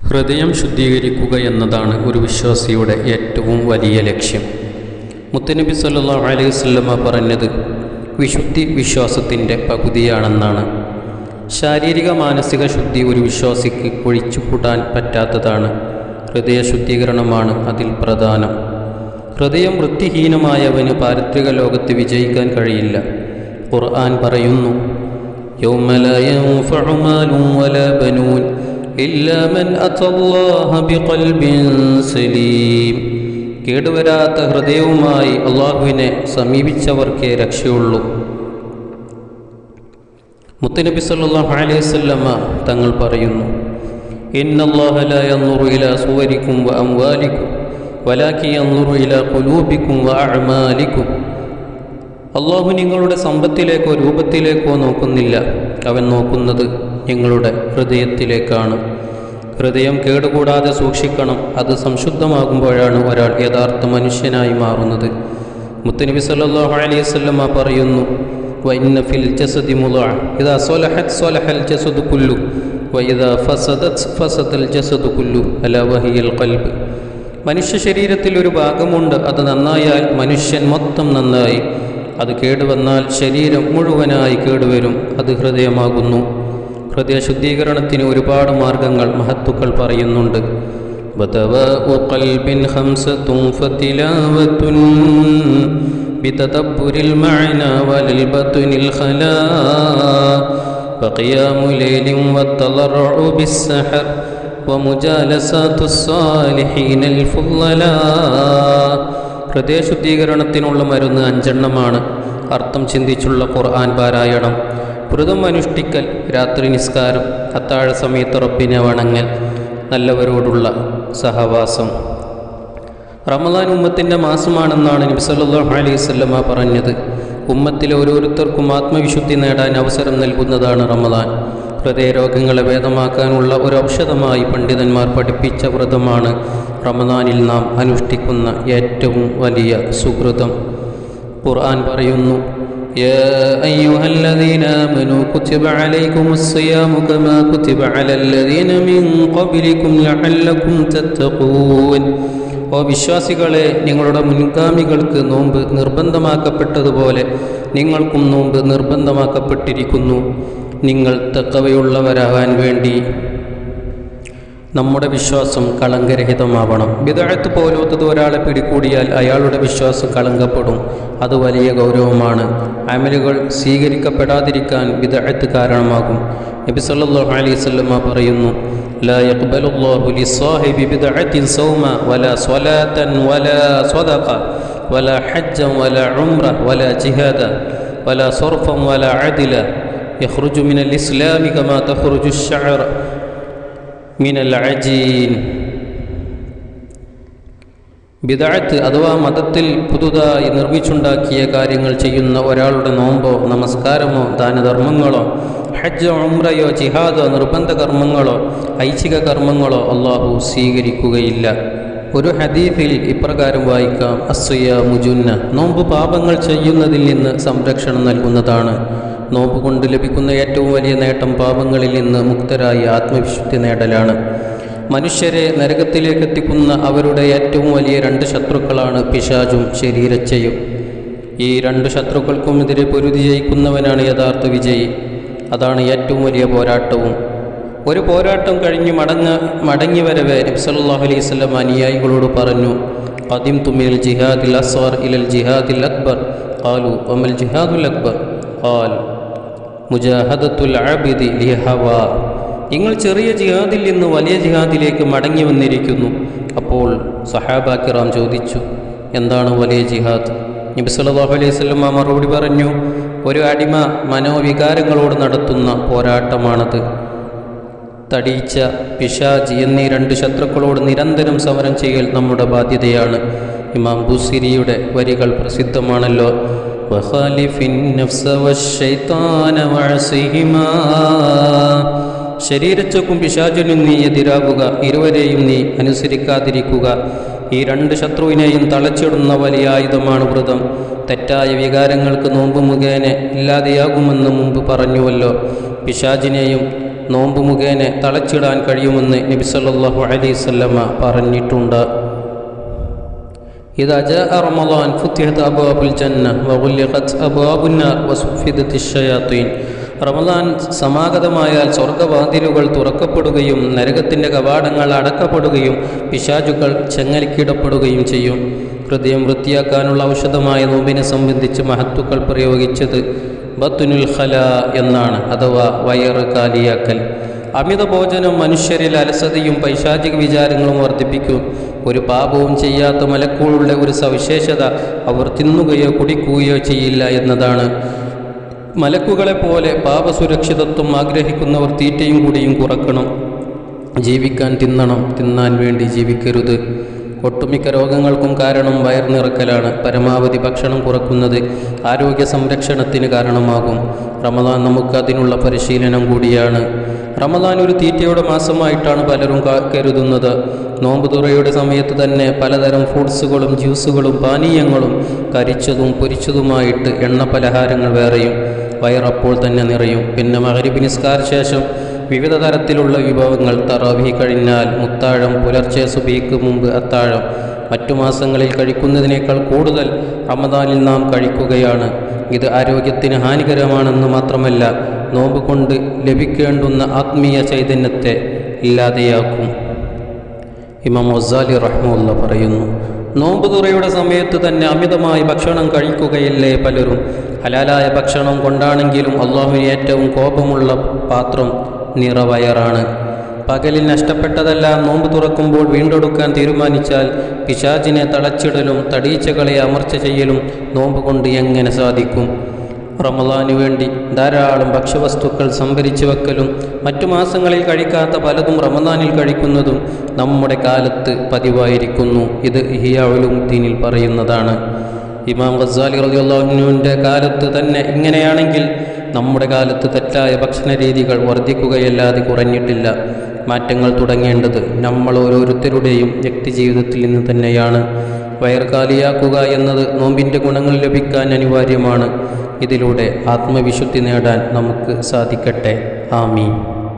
ഹൃദയം ശുദ്ധീകരിക്കുക എന്നതാണ് ഒരു വിശ്വാസിയുടെ ഏറ്റവും വലിയ ലക്ഷ്യം. മുത്തുനബി സല്ലല്ലാഹു അലൈഹി വസല്ലമ പറഞ്ഞത് വിശുദ്ധി വിശ്വാസത്തിൻ്റെ പകുതിയാണെന്നാണ്. ശാരീരിക മാനസിക ശുദ്ധി ഒരു വിശ്വാസിക്ക് ഒഴിച്ചുകൂടാൻ പറ്റാത്തതാണ്. ഹൃദയ ശുദ്ധീകരണമാണ് അതിൽ പ്രധാനം. ഹൃദയം വൃത്തിഹീനമായവന് പാരത്രിക ലോകത്ത് വിജയിക്കാൻ കഴിയില്ല. ഖുർആൻ പറയുന്നു, യൗമ ലാ യൻഫഉ മാലുൻ വലാ ബനൂൻ ഇല്ലാ മൻ അത്തല്ലാഹ ബിഖൽബിൻ സലീം. കേടുവരാത്ത ഹൃദയവുമായി അള്ളാഹുവിനെ സമീപിച്ചവർക്കേ രക്ഷയുള്ളൂ. മുത്തുനബി സല്ലല്ലാഹു അലൈഹി വസല്ലമ തങ്ങൾ പറയുന്നു, ഇന്നല്ലാഹ ലാ യൻദുറു ഇലാ സുവരിക്കും വ അംവാലിക്കും വലാകിൻ യൻദുറു ഇലാ ഖുലൂബിക്കും വ അഅമാലിക്കും. അള്ളാഹു നിങ്ങളുടെ സമ്പത്തിലേക്കോ രൂപത്തിലേക്കോ നോക്കുന്നില്ല, അവൻ നോക്കുന്നത് നിങ്ങളുടെ ഹൃദയത്തിലേക്കാണ്. ഹൃദയം കേടുകൂടാതെ സൂക്ഷിക്കണം. അത് സംശുദ്ധമാകുമ്പോഴാണ് ഒരാൾ യഥാർത്ഥ മനുഷ്യനായി മാറുന്നത്. മുത്തുനബി സല്ലല്ലാഹു അലൈഹി വസല്ലമ പറയുന്നു, വഇന്ന ഫിൽ ജസദി മുളഅ ഇദാ സ്വലഹത് സ്വലഹൽ ജസദു കുല്ലു വഇദാ ഫസദത് ഫസദൽ ജസദു കുല്ലു അലാ വഹിയൽ ഖൽബ്. മനുഷ്യ ശരീരത്തിൽ ഒരു ഭാഗമുണ്ട്, അത് നന്നായാൽ മനുഷ്യൻ മൊത്തം നന്നായി. അത് കേടുവന്നാൽ ശരീരം മുഴുവനായി കേടുവരും. അത് ഹൃദയമാകുന്നു. ഹൃദയ ശുദ്ധീകരണത്തിന് ഒരുപാട് മാർഗങ്ങൾ മഹത്തുക്കൾ പറയുന്നുണ്ട്. ബദവാഉ ഖൽബിൻ ഖംസതുൻ ഫതിലാവതുൻ ബിതദബ്ബുരിൽ മഅനാ വലൽ ബത്നിൽ ഖലാ വഖിയാമു ലൈലിൻ വതളറഉ ബിസ്സഹർ വമുജാലസാതുസ് സാലിഹീനൽ ഫുളലാ. ഹൃദയ ശുദ്ധീകരണത്തിനുള്ള മരുന്ന് 5 എണ്ണമാണ്. അർത്ഥം ചിന്തിച്ചുള്ള ഖുർആൻ പാരായണം, വ്രതം അനുഷ്ഠിക്കൽ, രാത്രി നിസ്കാരം, അത്താഴ സമയത്ത് റബ്ബിനെ വണങ്ങൽ, നല്ലവരോടുള്ള സഹവാസം. റമദാൻ ഉമ്മത്തിൻ്റെ മാസമാണെന്നാണ് നബി സല്ലല്ലാഹു അലൈഹി വസല്ലമ പറഞ്ഞത്. ഉമ്മത്തിലെ ഓരോരുത്തർക്കും ആത്മവിശുദ്ധി നേടാൻ അവസരം നൽകുന്നതാണ് റമദാൻ. ഹൃദയരോഗങ്ങളെ ഭേദമാക്കാനുള്ള ഒരു ഔഷധമായി പണ്ഡിതന്മാർ പഠിപ്പിച്ച വ്രതമാണ് റമദാനിൽ നാം അനുഷ്ഠിക്കുന്ന ഏറ്റവും വലിയ സുകൃതം. ഖുർആൻ പറയുന്നു, യാ അയ്യുഹല്ലദീന ആമനൂ കുതിബ അലൈക്കുമുസ്സിയാമു കമാ കുതിബ അലല്ലദീന മിൻ ഖബ്ലിക്കും ലഅല്ലക്കും തത്തഖൂൻ. ഓ വിശ്വാസികളെ, നിങ്ങളുടെ മുൻഗാമികൾക്ക് നോമ്പ് നിർബന്ധമാക്കപ്പെട്ടതുപോലെ നിങ്ങൾക്കും നോമ്പ് നിർബന്ധമാക്കപ്പെട്ടിരിക്കുന്നു, നിങ്ങൾ തഖ്വയുള്ളവരാകാൻ വേണ്ടി. നമ്മുടെ വിശ്വാസം കളങ്കരഹിതമാവണം. ബിദ്അത്ത് പോലത്തത് ഒരാളെ പിടികൂടിയാൽ അയാളുടെ വിശ്വാസം കളങ്കപ്പെടും. അത് വലിയ ഗൗരവമാണ്. അമലുകൾ സ്വീകരിക്കപ്പെടാതിരിക്കാൻ ബിദ്അത്ത് കാരണമാകും. നബി സല്ലല്ലാഹു അലൈഹി വസല്ലമ പറയുന്നു, ലാ യഖ്ബലുല്ലാഹു ലിസ്സാഹിബി ബിദ്അത്തിൻ സൗമ വലാ സ്വലാതൻ വലാ സ്വദഖ വലാ ഹജ്ജൻ വലാ ഉംറ വലാ ജിഹാദ വലാ സർഫൻ വലാ അദ്ല യഖ്റുജു മിനൽ ഇസ്ലാമി കമാ തഖ്റുജു അശ്ശഅർ മിനൽ അജീൻ. ബിദ്അത്ത് അഥവാ മതത്തിൽ പുതുതായി നിർമ്മിച്ചുണ്ടാക്കിയ കാര്യങ്ങൾ ചെയ്യുന്ന ഒരാളുടെ നോമ്പോ നമസ്കാരമോ ദാനധർമ്മങ്ങളോ ഹജ്ജോ ഉംറയോ ജിഹാദോ നിർബന്ധ കർമ്മങ്ങളോ ഐച്ഛിക കർമ്മങ്ങളോ അള്ളാഹു സ്വീകരിക്കുകയില്ല. ഒരു ഹദീസിൽ ഇപ്രകാരം വായിക്കാം, അസ്സിയാമു ജുന്ന. നോമ്പ് പാപങ്ങൾ ചെയ്യുന്നതിൽ നിന്ന് സംരക്ഷണം നൽകുന്നതാണ്. നോമ്പ് കൊണ്ട് ലഭിക്കുന്ന ഏറ്റവും വലിയ നേട്ടം പാപങ്ങളിൽ നിന്ന് മുക്തരായി ആത്മവിശുദ്ധി നേടലാണ്. മനുഷ്യരെ നരകത്തിലേക്ക് എത്തിക്കുന്ന അവരുടെ ഏറ്റവും വലിയ 2 ശത്രുക്കളാണ് പിശാചും ശരീരച്ഛയും. ഈ 2 ശത്രുക്കൾക്കും എതിരെ പൊരുതി ജയിക്കുന്നവനാണ് യഥാർത്ഥ വിജയി. അതാണ് ഏറ്റവും വലിയ പോരാട്ടവും. ഒരു പോരാട്ടം കഴിഞ്ഞ് മടങ്ങി വരവേ നബി സല്ലല്ലാഹു അലൈഹി വസല്ലം അനുയായികളോട് പറഞ്ഞു, ഖദിംതു മിനൽ ജിഹാദിൽ അസ്ഗർ ഇലൽ ജിഹാദിൽ അക്ബർ. ഖാലു വമൽ ജിഹാദുൽ അക്ബർ? ഖാൽ മുജാഹദത്തുൽ അബ്ദി ലിഹവാ. നിങ്ങൾ ചെറിയ ജിഹാദിൽ നിന്ന് വലിയ ജിഹാദിലേക്ക് മടങ്ങി വന്നിരിക്കുന്നു. അപ്പോൾ സഹാബാ കിറാം ചോദിച്ചു, എന്താണ് വലിയ ജിഹാദ്? നബി സല്ലല്ലാഹു അലൈഹി വസല്ലം മറുപടി പറഞ്ഞു, ഒരു അടിമ മനോവികാരങ്ങളോട് നടത്തുന്ന പോരാട്ടമാണത്. തടീച്ച, പിശാച് എന്നീ 2 ശത്രുക്കളോട് നിരന്തരം സമരം ചെയ്യൽ നമ്മുടെ ബാധ്യതയാണ്. ഇമാം ബുസിരിയുടെ വരികൾ പ്രസിദ്ധമാണല്ലോ, വഖാലിഫിൻ നഫ്സ വശൈത്താന വഅസിഹിമാ. ശരീരച്ചക്കും പിശാചിനും നീ എതിരാകുക, ഇരുവരെയും നീ അനുസരിക്കാതിരിക്കുക. ഈ 2 ശത്രുവിനെയും തളച്ചിടുന്ന വലിയ ആയുധമാണ് വ്രതം. തെറ്റായ വികാരങ്ങൾക്ക് നോമ്പ് മുഖേന ഇല്ലാതെയാകുമെന്ന് മുമ്പ് പറഞ്ഞുവല്ലോ. പിശാചിനെയും നോമ്പ് മുഖേന തളച്ചിടാൻ കഴിയുമെന്ന് നബി സല്ലല്ലാഹു അലൈഹി വസല്ലമ പറഞ്ഞിട്ടുണ്ട്. ഇദാ ജാഅ റമളാൻ ഫുത്തിഹത് അബ്വാബുൽ ജന്ന വഗുല്ലിഖത് അബ്വാബുൻ നാർ വസുഫിദത്തിശ് ശയാത്തീൻ. റമളാൻ സമാഗതമായാൽ സ്വർഗവാതിലുകൾ തുറക്കപ്പെടുകയും നരകത്തിൻ്റെ കവാടങ്ങൾ അടക്കപ്പെടുകയും പിശാചുകൾ ചെങ്ങലിക്കിടപ്പെടുകയും ചെയ്യും. ഹൃദയം വൃത്തിയാക്കാനുള്ള ഔഷധമായ നോമ്പിനെ സംബന്ധിച്ച് മഹത്തുക്കൾ പ്രയോഗിച്ചത് ബത്തുനുൽ ഖലാ എന്നാണ്, അഥവാ വയറ് കാലിയാക്കൽ. അമിത ഭോജനം മനുഷ്യരിൽ അലസതയും പൈശാചിക വിചാരങ്ങളും വർദ്ധിപ്പിക്കും. ഒരു പാപവും ചെയ്യാത്ത മലക്കുകളുടെ ഒരു സവിശേഷത അവർ തിന്നുകയോ കുടിക്കുകയോ ചെയ്യില്ല എന്നതാണ്. മലക്കുകളെപ്പോലെ പാപസുരക്ഷിതത്വം ആഗ്രഹിക്കുന്നവർ തീറ്റയും കുടിയും കുറക്കണം. ജീവിക്കാൻ തിന്നണം, തിന്നാൻ വേണ്ടി ജീവിക്കരുത്. ഒട്ടുമിക്ക രോഗങ്ങൾക്കും കാരണം വയർ നിറക്കലാണ്. പരമാവധി ഭക്ഷണം കുറക്കുന്നത് ആരോഗ്യ സംരക്ഷണത്തിന് കാരണമാകും. റമദാൻ നമുക്ക് അതിനുള്ള പരിശീലനം കൂടിയാണ്. റമദാൻ ഒരു തീറ്റയുടെ മാസമായിട്ടാണ് പലരും കരുതുന്നത്. നോമ്പ് തുറയുടെ സമയത്ത് തന്നെ പലതരം ഫ്രൂട്ട്സുകളും ജ്യൂസുകളും പാനീയങ്ങളും കരിച്ചതും പൊരിച്ചതുമായിട്ട് എണ്ണ പലഹാരങ്ങൾ വേറെയും. വയറപ്പോൾ തന്നെ നിറയും. പിന്നെ മഗ്‌രിബ് നിസ്കാര ശേഷം വിവിധ തരത്തിലുള്ള വിഭവങ്ങൾ. തറാവീഹ് കഴിഞ്ഞാൽ മുത്താഴം, പുലർച്ചെ സുബഹിക്ക് മുമ്പ് അത്താഴം. മറ്റു മാസങ്ങളിൽ കഴിക്കുന്നതിനേക്കാൾ കൂടുതൽ റമദാനിൽ നാം കഴിക്കുകയാണ്. ഇത് ആരോഗ്യത്തിന് ഹാനികരമാണെന്ന് മാത്രമല്ല, നോമ്പ് കൊണ്ട് ലഭിക്കേണ്ടുന്ന ആത്മീയ ചൈതന്യത്തെ ഇല്ലാതെയാക്കും. ഇമാം ഗസാലി റഹ്മത്തുള്ളാഹി പറയുന്നു, നോമ്പ് തുറയുടെ സമയത്ത് തന്നെ അമിതമായി ഭക്ഷണം കഴിക്കുകയില്ലേ പലരും. ഹലാലായ ഭക്ഷണം കൊണ്ടാണെങ്കിലും അള്ളാഹുവിന് ഏറ്റവും കോപമുള്ള പാത്രം നിറവയറാണ്. പകലിൽ നഷ്ടപ്പെട്ടതെല്ലാം നോമ്പ് തുറക്കുമ്പോൾ വീണ്ടെടുക്കാൻ തീരുമാനിച്ചാൽ പിശാചിനെ തളച്ചിടലും തടീച്ചകളെ അമർച്ച ചെയ്യലും നോമ്പ് കൊണ്ട് എങ്ങനെ സാധിക്കും? റമളാനു വേണ്ടി ധാരാളം ഭക്ഷ്യവസ്തുക്കൾ സംഭരിച്ചു വെക്കലും മറ്റു മാസങ്ങളിൽ കഴിക്കാത്ത പലതും റമളാനിൽ കഴിക്കുന്നതും നമ്മുടെ കാലത്ത് പതിവായിരിക്കുന്നു. ഇത് ഇഹ്യാ ഉലൂമുദ്ദീനിൽ പറയുന്നതാണ്. ഇമാം ഗസാലി റളിയല്ലാഹു അൻഹുവിൻ്റെ കാലത്ത് തന്നെ ഇങ്ങനെയാണെങ്കിൽ നമ്മുടെ കാലത്ത് തെറ്റായ ഭക്ഷണ രീതികൾ വർദ്ധിക്കുകയല്ലാതെ കുറഞ്ഞിട്ടില്ല. മാറ്റങ്ങൾ തുടങ്ങേണ്ടത് നമ്മൾ ഓരോരുത്തരുടെയും വ്യക്തിജീവിതത്തിൽ നിന്ന് തന്നെയാണ്. വയർ കാലിയാക്കുക എന്നത് നോമ്പിൻ്റെ ഗുണങ്ങൾ ലഭിക്കാൻ അനിവാര്യമാണ്. ഇതിലൂടെ ആത്മവിശുദ്ധി നേടാൻ നമുക്ക് സാധിക്കട്ടെ. ആമീൻ.